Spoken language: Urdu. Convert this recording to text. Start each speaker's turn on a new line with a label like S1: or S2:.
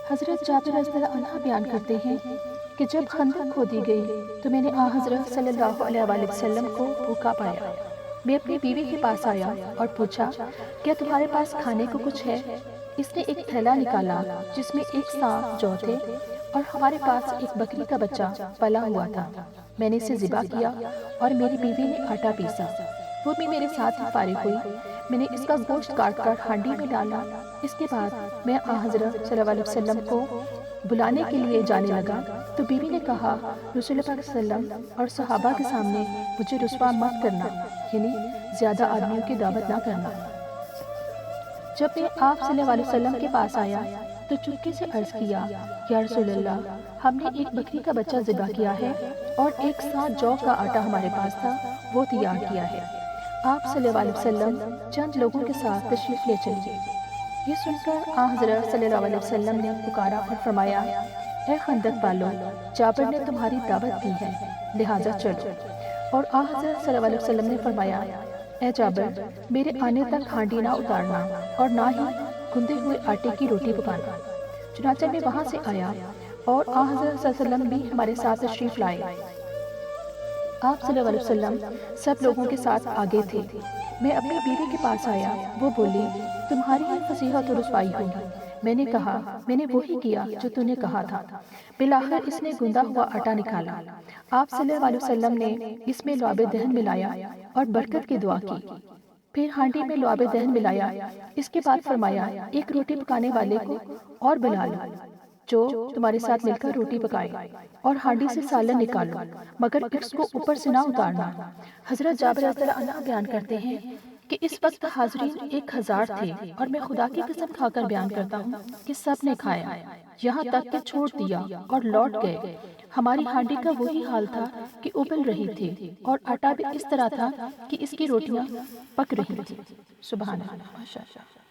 S1: حضرت جابر رضی اللہ عنہ بیان کرتے ہیں کہ جب خندق کھودی گئی تو میں نے حضرت صلی اللہ علیہ وآلہ وسلم کو بھوکا پایا۔ میں اپنی بیوی کے پاس آیا اور پوچھا کیا تمہارے پاس کھانے کو کچھ ہے؟ اس نے ایک تھیلا نکالا جس میں 1 سا جو تھے اور ہمارے پاس ایک بکری کا بچہ پلا ہوا تھا۔ میں نے اسے ذبح کیا اور میری بیوی نے آٹا پیسا، وہ بھی میرے ساتھ ہی فارغ ہوئی۔ میں نے اس کا گوشت کاٹ کر ہانڈی میں ڈالا۔ اس کے بعد میں حضرت صلی اللہ علیہ وسلم کو بلانے کے لیے جانے لگا تو بیوی نے کہا رسول اللہ صلی اللہ علیہ وسلم اور صحابہ کے سامنے مجھے رسوا مت کرنا، یعنی زیادہ آدمیوں کی دعوت نہ کرنا۔ جب میں آپ صلی اللہ علیہ وسلم کے پاس آیا تو چپکے سے عرض کیا یا رسول اللہ، ہم نے ایک بکری کا بچہ ذبح کیا ہے اور 1 سا جو کا آٹا ہمارے پاس تھا وہ تیار کیا ہے۔ آپ صلی اللہ علیہ وسلم چند لوگوں کے ساتھ تشریف لے چلیے۔ یہ سن کر حضرت صلی اللہ علیہ وسلم نے پکارا اور فرمایا اے خندق والو، جابر نے تمہاری دعوت دی ہے لہٰذا چلو۔ اور حضرت صلی اللہ علیہ وسلم نے فرمایا اے جابر، میرے آنے تک ہانڈی نہ اتارنا اور نہ ہی گندے ہوئے آٹے کی روٹی پکانا۔ چنانچہ میں وہاں سے آیا اور حضرت صلی اللہ علیہ وسلم بھی ہمارے ساتھ تشریف لائے۔ آپ صلی اللہ علیہ وسلم سب لوگوں کے ساتھ آگے تھے۔ میں اپنی بیوی کے پاس آیا، وہ بولی تمہاری ہی فضیحت و رسوائی ہوگی۔ میں نے کہا میں نے وہی کیا جو تو نے کہا تھا۔ بالآخر اس نے گندا ہوا آٹا نکالا۔ آپ صلی اللہ علیہ وسلم نے اس میں لعاب دہن ملایا اور برکت کی دعا کی، پھر ہانڈی میں لعاب دہن ملایا۔ اس کے بعد فرمایا ایک روٹی پکانے والے کو اور بلا لو جو تمہارے ساتھ مل کر روٹی پکائے، اور ہانڈی سے سالن نکالو مگر اس کو اوپر سے نہ اتارنا۔ حضرت جابر رضی اللہ عنہ بیان کرتے ہیں کہ اس وقت حاضرین 1000 تھے اور میں خدا کی قسم کھا کر بیان کرتا ہوں کہ سب نے کھایا، یہاں تک کہ چھوڑ دیا اور لوٹ گئے۔ ہماری ہانڈی کا وہی حال تھا کہ ابل رہی تھی اور آٹا بھی اس طرح تھا کہ اس کی روٹیاں پک رہی تھی۔ سبحان اللہ، ماشاء اللہ۔